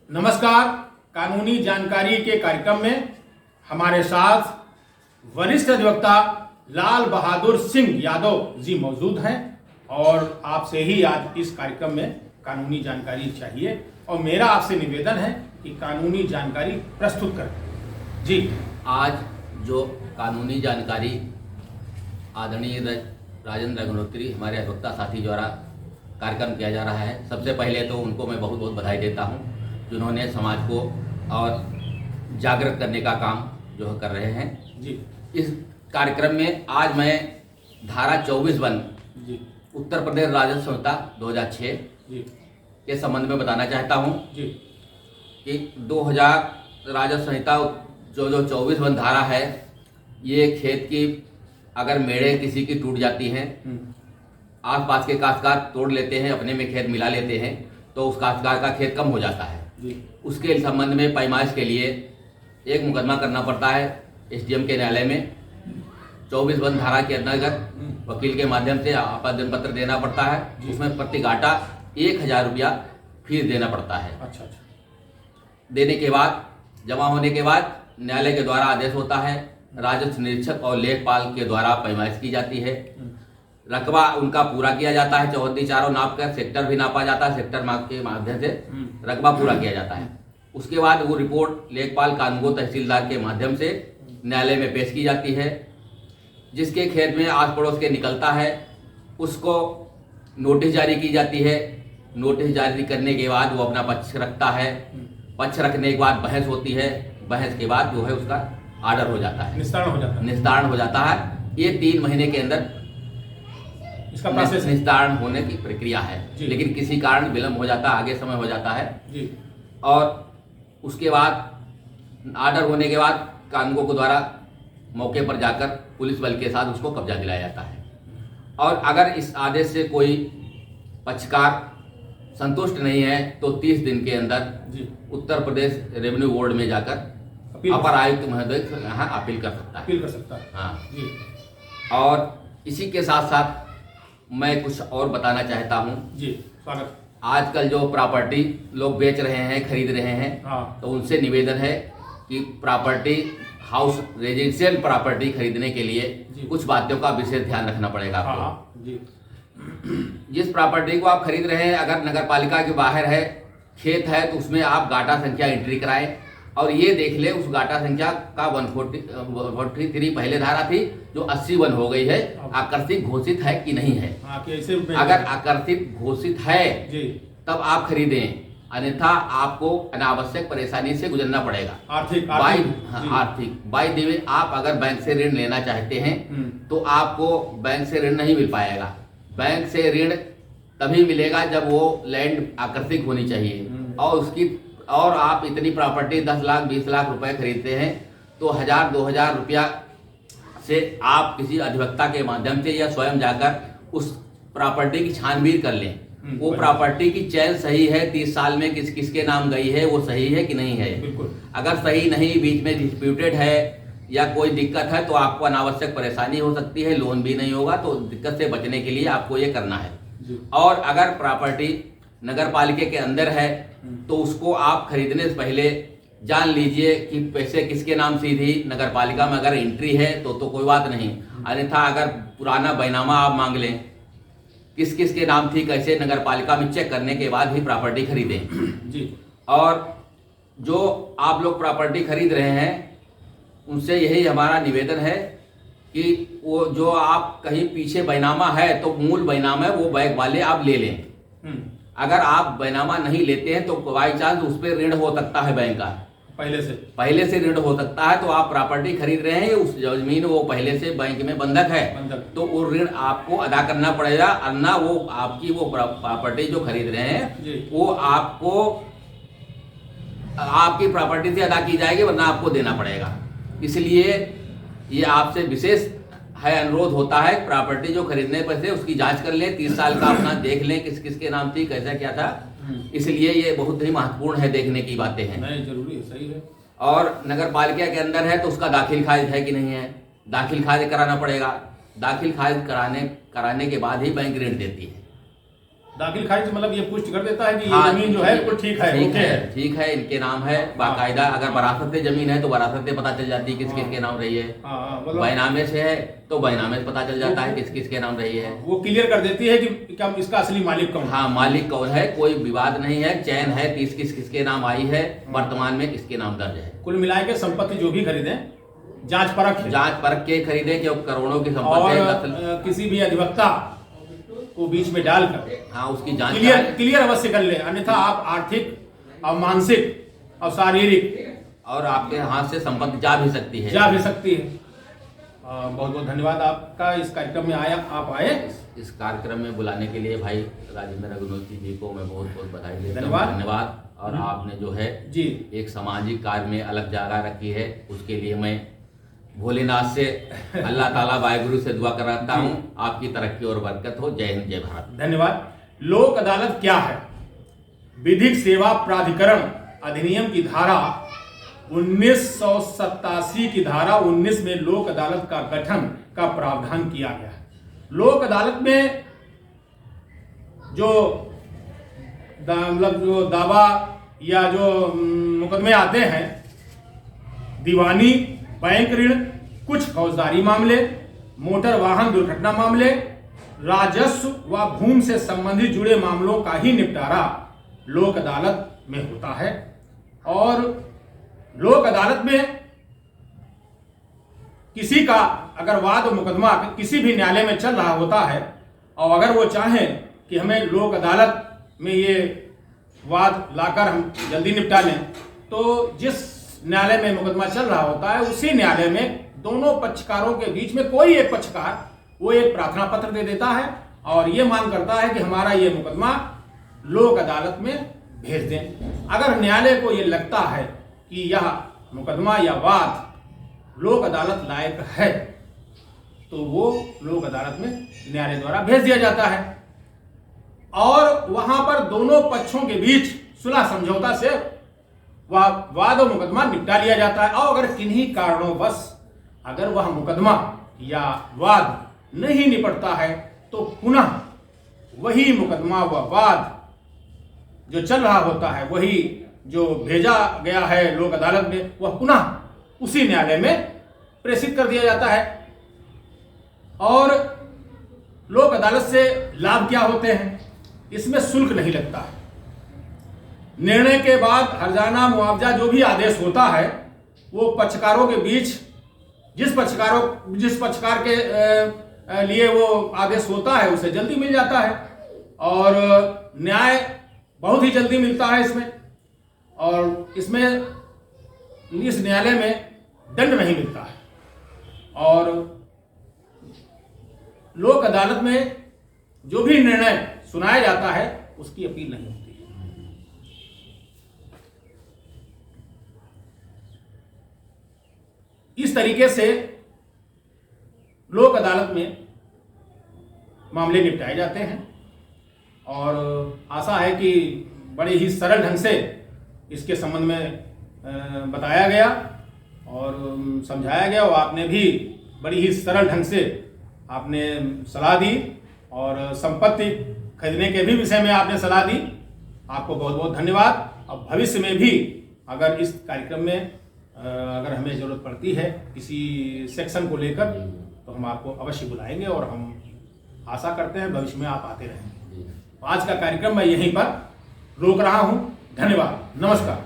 नमस्कार। कानूनी जानकारी के कार्यक्रम में हमारे साथ वरिष्ठ अधिवक्ता लाल बहादुर सिंह यादव जी मौजूद हैं और आपसे ही आज इस कार्यक्रम में कानूनी जानकारी चाहिए और मेरा आपसे निवेदन है कि कानूनी जानकारी प्रस्तुत करें। जी, आज जो कानूनी जानकारी आदरणीय राजेंद्र अग्निहोत्री हमारे अधिवक्ता साथी द्वारा कार्यक्रम किया जा रहा है, सबसे पहले तो उनको मैं बहुत बहुत बधाई देता हूं जिन्होंने समाज को और जागृत करने का काम जो कर रहे हैं। जी, इस कार्यक्रम में आज मैं धारा 24(1) जी, उत्तर प्रदेश राजस्व संहिता 2006 जी, के संबंध में बताना चाहता हूं जी, कि 2000 राजस्व संहिता जो 24(1) धारा है, ये खेत की अगर मेड़े किसी की टूट जाती हैं, आसपास के काश्तकार तोड़ लेते हैं, अपने में खेत मिला लेते हैं, तो उस काश्तकार का खेत कम हो जाता है। उसके संबंध में पैमाइश के लिए एक मुकदमा करना पड़ता है एसडीएम के न्यायालय में। 24(1) धारा के अंतर्गत वकील के माध्यम से आवेदन पत्र देना पड़ता है, उसमें प्रति घाटा 1000 रुपया फीस देना पड़ता है। अच्छा। देने के बाद, जमा होने के बाद न्यायालय के द्वारा आदेश होता है, राजस्व निरीक्षक और लेखपाल के द्वारा पैमाइश की जाती है, रकबा उनका पूरा किया जाता है, चौहद्दी चारों नाप कर सेक्टर भी नापा जाता है, सेक्टर माप के माध्यम से रकबा पूरा किया जाता है। उसके बाद वो रिपोर्ट लेखपाल कानूनगो तहसीलदार के माध्यम से न्यायालय में पेश की जाती है। जिसके खेत में आस पड़ोस के निकलता है उसको नोटिस जारी की जाती है। नोटिस जारी करने के बाद वो अपना पक्ष रखता है। पक्ष रखने के बाद बहस होती है, बहस के बाद जो है उसका आर्डर हो जाता है, निस्तारण हो जाता है। ये 3 महीने के अंदर इसका प्रोसेस निस्तारण होने की प्रक्रिया है, लेकिन किसी कारण विलंब हो जाता है, आगे समय हो जाता है जी। और उसके बाद आर्डर होने के बाद कानूनगो के द्वारा मौके पर जाकर पुलिस बल के साथ उसको कब्जा दिलाया जाता है। और अगर इस आदेश से कोई पक्षकार संतुष्ट नहीं है तो 30 दिन के अंदर उत्तर प्रदेश रेवेन्यू बोर्ड में जाकर अपर आयुक्त महोदय यहाँ अपील कर सकता है। हाँ जी। और इसी के साथ साथ मैं कुछ और बताना चाहता हूँ जी। स्वागत। आजकल जो प्रॉपर्टी लोग बेच रहे हैं, खरीद रहे हैं, तो उनसे निवेदन है कि प्रॉपर्टी हाउस रेजिडेंशियल प्रॉपर्टी खरीदने के लिए कुछ बातों का विशेष ध्यान रखना पड़ेगा आपको जी। जिस प्रॉपर्टी को आप खरीद रहे हैं, अगर नगर पालिका के बाहर है, खेत है, तो उसमें आप गाटा संख्या एंट्री कराएं और ये देख ले उस गाटा संख्या का 143 पहले धारा थी जो 81 हो गई है, आकर्षित घोषित है कि नहीं है। अगर आकर्षित घोषित है तब आप खरीदें, अन्यथा आपको अनावश्यक परेशानी से गुजरना पड़ेगा। आर्थिक बाय द वे, आप अगर बैंक से ऋण लेना चाहते हैं तो आपको बैंक से ऋण नहीं मिल पाएगा। बैंक से ऋण तभी मिलेगा जब वो लैंड आकर्षित होनी चाहिए और आप इतनी प्रॉपर्टी 10 लाख 20 लाख रुपए खरीदते हैं तो 1000-2000 रुपया से आप किसी अधिवक्ता के माध्यम से या स्वयं जाकर उस प्रॉपर्टी की छानबीन कर लें। वो प्रॉपर्टी की चैन सही है, 30 साल में किसके नाम गई है, वो सही है कि नहीं है। अगर सही नहीं, बीच में डिस्प्यूटेड है या कोई दिक्कत है तो आपको अनावश्यक परेशानी हो सकती है, लोन भी नहीं होगा। तो दिक्कत से बचने के लिए आपको ये करना है। और अगर प्रॉपर्टी नगर पालिका के अंदर है तो उसको आप खरीदने से पहले जान लीजिए कि पैसे किसके नाम सीधी नगर पालिका में अगर एंट्री है तो कोई बात नहीं, अन्यथा अगर पुराना बैनामा आप मांग लें किस किस के नाम थी कैसे, नगर पालिका में चेक करने के बाद ही प्रॉपर्टी खरीदें जी। और जो आप लोग प्रॉपर्टी खरीद रहे हैं उनसे यही हमारा निवेदन है कि वो जो आप कहीं पीछे बैनामा है तो मूल बैनामा है वो बैंक वाले आप ले लें। अगर आप बैनामा नहीं लेते हैं तो बाई चांस उस पर ऋण हो सकता है, बैंक का पहले से ऋण हो सकता है। तो आप प्रॉपर्टी खरीद रहे हैं, उस जमीन वो पहले से बैंक में बंधक है, तो वो ऋण आपको अदा करना पड़ेगा, वरना वो आपकी वो प्रॉपर्टी जो खरीद रहे हैं वो आपको आपकी प्रॉपर्टी से अदा की जाएगी, वरना आपको देना पड़ेगा। इसलिए ये आपसे विशेष है अनुरोध होता है, प्रॉपर्टी जो खरीदने पर से उसकी जांच कर लें, 30 साल का अपना देख लें किस किस के नाम थी, कैसा क्या था। इसलिए ये बहुत ही महत्वपूर्ण है, देखने की बातें हैं। नहीं, जरूरी है, सही है। और नगर पालिका के अंदर है तो उसका दाखिल खारिज है कि नहीं है, दाखिल खारिज कराना पड़ेगा। दाखिल खारिज कराने के बाद ही बैंक ऋण देती है। दाखिल खारिज मतलब ये पुष्टि कर देता है कि ये जमीन जो है वो ठीक है, ठीक है, इनके नाम है बाकायदा। अगर वरासत से जमीन है तो वरासत से पता चल जाती है किस किस के नाम रही है, बैनामे से है तो बैनामे से पता चल जाता है किस किस के नाम रही है। वो क्लियर कर देती है कि क्या इसका असली मालिक कौन है। हाँ, मालिक कौन है, कोई विवाद नहीं है, चयन है किस किसके नाम आई है, वर्तमान में किसके नाम दर्ज है। कुल मिला के संपत्ति जो भी खरीदे जांच परख के खरीदे, क्योंकि करोड़ों की संपत्ति और किसी भी अधिवक्ता को बीच में डालकर हाँ उसकी जांच क्लियर अवश्य कर ले, अन्यथा आप आर्थिक और मानसिक और शारीरिक और आपके हाथ से संपत्ति जा भी सकती है। बहुत बहुत धन्यवाद आपका, इस कार्यक्रम में आप आए। इस कार्यक्रम में बुलाने के लिए भाई राजेंद्र रघुवंशी जी को मैं बहुत बहुत बधाई देता हूँ, धन्यवाद। और आपने जो है जी एक सामाजिक कार्य में अलग जगह रखी है, उसके लिए मैं भोलेनाथ से अल्लाह ताला वाहिगुरु से दुआ कराता हूँ आपकी तरक्की और बरकत हो। जय हिंद, जय भारत। धन्यवाद। लोक अदालत क्या है? विधिक सेवा प्राधिकरण अधिनियम की धारा 1987 की धारा 19 में लोक अदालत का गठन का प्रावधान किया गया है। लोक अदालत में जो दावा या जो मुकदमे आते हैं, दीवानी, बैंक ऋण, कुछ फौजदारी मामले, मोटर वाहन दुर्घटना मामले, राजस्व व भूमि से संबंधित जुड़े मामलों का ही निपटारा लोक अदालत में होता है। और लोक अदालत में किसी का अगर वाद मुकदमा किसी भी न्यायालय में चल रहा होता है और अगर वो चाहें कि हमें लोक अदालत में ये वाद लाकर हम जल्दी निपटा लें, तो जिस न्यायालय में मुकदमा चल रहा होता है उसी न्यायालय में दोनों पक्षकारों के बीच में कोई एक पक्षकार वो एक प्रार्थना पत्र दे देता है और ये मांग करता है कि हमारा ये मुकदमा लोक अदालत में भेज दें। अगर न्यायालय को ये लगता है कि यह मुकदमा या वाद लोक अदालत लायक है तो वो लोक अदालत में न्यायालय द्वारा भेज दिया जाता है और वहां पर दोनों पक्षों के बीच सुलह समझौता से वह वाद और मुकदमा निपटा लिया जाता है। और अगर किन्हीं कारणोंवश अगर वह मुकदमा या वाद नहीं निपटता है तो पुनः वही मुकदमा व वाद जो चल रहा होता है, वही जो भेजा गया है लोक अदालत में, वह पुनः उसी न्यायालय में प्रेषित कर दिया जाता है। और लोक अदालत से लाभ क्या होते हैं? इसमें शुल्क नहीं लगता है। निर्णय के बाद हर्जाना मुआवजा जो भी आदेश होता है वो पक्षकारों के बीच जिस पक्षकार के लिए वो आदेश होता है उसे जल्दी मिल जाता है और न्याय बहुत ही जल्दी मिलता है इसमें। और इसमें इस न्यायालय में दंड नहीं मिलता है और लोक अदालत में जो भी निर्णय सुनाया जाता है उसकी अपील नहीं होती है। इस तरीके से लोक अदालत में मामले निपटाए जाते हैं और आशा है कि बड़े ही सरल ढंग से इसके संबंध में बताया गया और समझाया गया और आपने भी बड़ी ही सरल ढंग से आपने सलाह दी और संपत्ति खरीदने के भी विषय में आपने सलाह दी। आपको बहुत बहुत धन्यवाद। अब भविष्य में भी अगर इस कार्यक्रम में अगर हमें ज़रूरत पड़ती है किसी सेक्शन को लेकर तो हम आपको अवश्य बुलाएंगे और हम आशा करते हैं भविष्य में आप आते रहेंगे। आज का कार्यक्रम मैं यहीं पर रोक रहा हूं। धन्यवाद, नमस्कार।